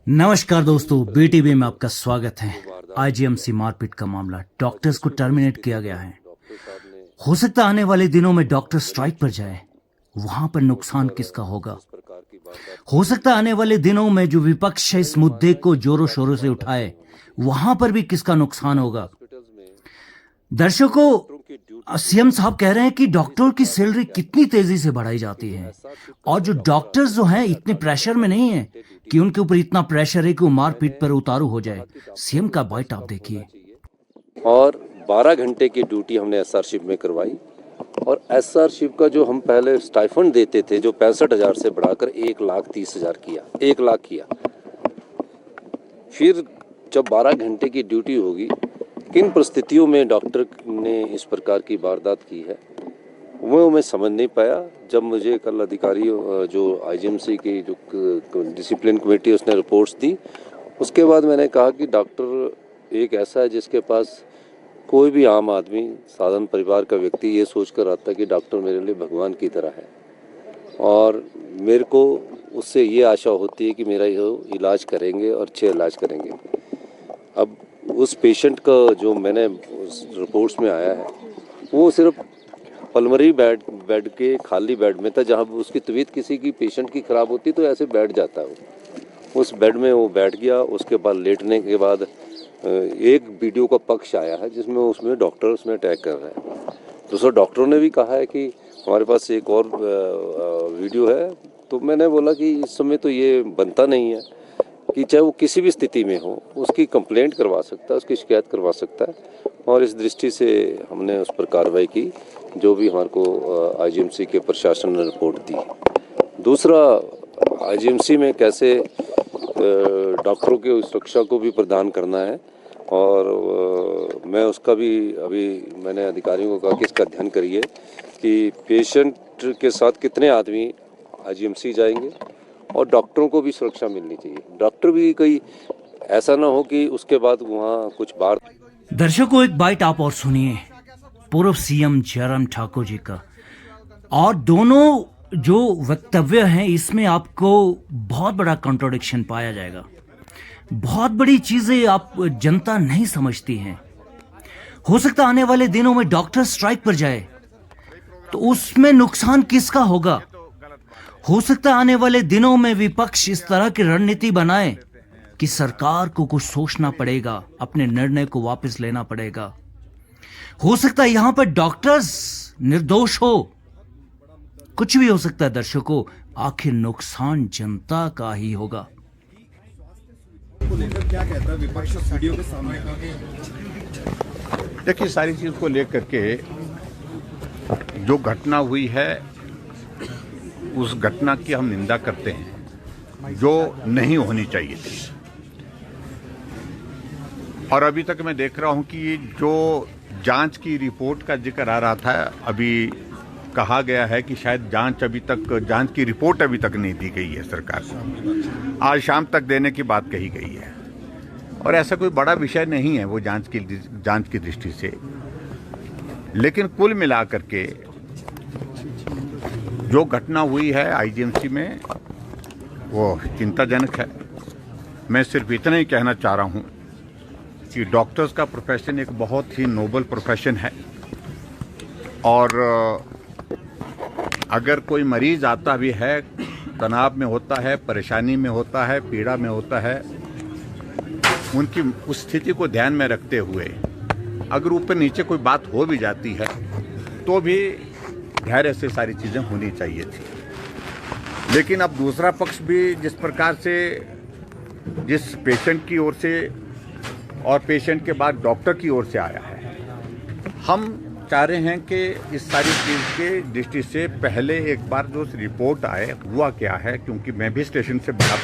नमस्कार दोस्तों, बीटीवी में आपका स्वागत है। आईजीएमसी मारपीट का मामला, डॉक्टर्स को टर्मिनेट किया गया है। हो सकता है आने वाले दिनों में डॉक्टर स्ट्राइक पर जाए, वहां पर नुकसान किसका होगा। हो सकता है आने वाले दिनों में जो विपक्ष है इस मुद्दे को जोरों शोरों से उठाए, वहां पर भी किसका नुकसान होगा। दर्शकों, सीएम साहब कह रहे हैं कि डॉक्टरों की सैलरी कितनी तेजी से बढ़ाई जाती है और जो डॉक्टर्स जो हैं इतने प्रेशर में नहीं है कि उनके ऊपर इतना प्रेशर है कि वो मारपीट पर उतारू हो जाए। सीएम का बाइट आप देखिए। और 12 घंटे की ड्यूटी हमने एसआरशिप में करवाई और एसआरशिप का जो हम पहले स्टाइफंड देते थे जो 65,000 से बढ़ाकर 1,30,000 किया, 1 लाख किया। फिर जब 12 घंटे की ड्यूटी होगी, किन परिस्थितियों में डॉक्टर ने इस प्रकार की वारदात की है वो मैं समझ नहीं पाया। जब मुझे कल अधिकारी जो आईजीएमसी की जो डिसिप्लिन कमेटी उसने रिपोर्ट्स दी, उसके बाद मैंने कहा कि डॉक्टर एक ऐसा है जिसके पास कोई भी आम आदमी, साधारण परिवार का व्यक्ति ये सोच कर आता है कि डॉक्टर मेरे लिए भगवान की तरह है और मेरे को उससे ये आशा होती है कि मेरा ये इलाज करेंगे और अच्छे इलाज करेंगे। अब उस पेशेंट का जो मैंने उस रिपोर्ट्स में आया है वो सिर्फ पल्मोनरी बेड के खाली बेड में था, जहाँ उसकी तबीयत किसी की पेशेंट की ख़राब होती तो ऐसे बैठ जाता है वो। उस बेड में वो बैठ गया। उसके बाद लेटने के बाद एक वीडियो का पक्ष आया है जिसमें उसमें डॉक्टर उसमें अटैक कर रहे हैं। दूसरा डॉक्टरों ने भी कहा है कि हमारे पास एक और वीडियो है। तो मैंने बोला कि इस समय तो ये बनता नहीं है कि चाहे वो किसी भी स्थिति में हो उसकी कंप्लेंट करवा सकता है, उसकी शिकायत करवा सकता है। और इस दृष्टि से हमने उस पर कार्रवाई की जो भी हमारे को आईजीएमसी के प्रशासन ने रिपोर्ट दी। दूसरा, आईजीएमसी में कैसे डॉक्टरों की सुरक्षा को भी प्रदान करना है और मैं उसका भी अभी मैंने अधिकारियों को कहा कि इसका अध्ययन करिए कि पेशेंट के साथ कितने आदमी आईजीएमसी जाएंगे और डॉक्टरों को भी सुरक्षा मिलनी चाहिए। डॉक्टर भी कोई ऐसा ना हो कि उसके बाद वहाँ कुछ बार। दर्शकों, एक बाइट आप और सुनिए पूर्व सीएम जयराम ठाकुर जी का। और दोनों जो वक्तव्य हैं इसमें आपको बहुत बड़ा कॉन्ट्रोडिक्शन पाया जाएगा। बहुत बड़ी चीजें आप जनता नहीं समझती हैं। हो सकता आने वाले दिनों में डॉक्टर स्ट्राइक पर जाए तो उसमें नुकसान किसका होगा। हो सकता आने वाले दिनों में विपक्ष इस तरह की रणनीति बनाए कि सरकार को कुछ सोचना पड़ेगा, अपने निर्णय को वापस लेना पड़ेगा। हो सकता है यहां पर डॉक्टर्स निर्दोष हो, कुछ भी हो सकता है। दर्शकों, आखिर नुकसान जनता का ही होगा। क्या कहता है विपक्ष वीडियो के सामने? देखिए, सारी चीज को लेकर के जो घटना हुई है उस घटना की हम निंदा करते हैं जो नहीं होनी चाहिए थी। और अभी तक मैं देख रहा हूं कि जो जांच की रिपोर्ट का जिक्र आ रहा था, अभी कहा गया है कि शायद जांच की रिपोर्ट अभी तक नहीं दी गई है सरकार को। आज शाम तक देने की बात कही गई है और ऐसा कोई बड़ा विषय नहीं है वो जांच की दृष्टि से। लेकिन कुल मिलाकर के जो घटना हुई है आईजीएमसी में वो चिंताजनक है। मैं सिर्फ इतना ही कहना चाह रहा हूं कि डॉक्टर्स का प्रोफेशन एक बहुत ही नोबल प्रोफेशन है और अगर कोई मरीज आता भी है, तनाव में होता है, परेशानी में होता है, पीड़ा में होता है, उनकी उस स्थिति को ध्यान में रखते हुए अगर ऊपर नीचे कोई बात हो भी जाती है तो भी धैर्य से सारी चीज़ें होनी चाहिए थी। लेकिन अब दूसरा पक्ष भी जिस प्रकार से जिस पेशेंट की ओर से और पेशेंट के बाद डॉक्टर की ओर से आया है, हम चाह रहे हैं कि इस सारी चीज़ के दृष्टि से पहले एक बार जो रिपोर्ट आए हुआ क्या है, क्योंकि मैं भी स्टेशन से बाहर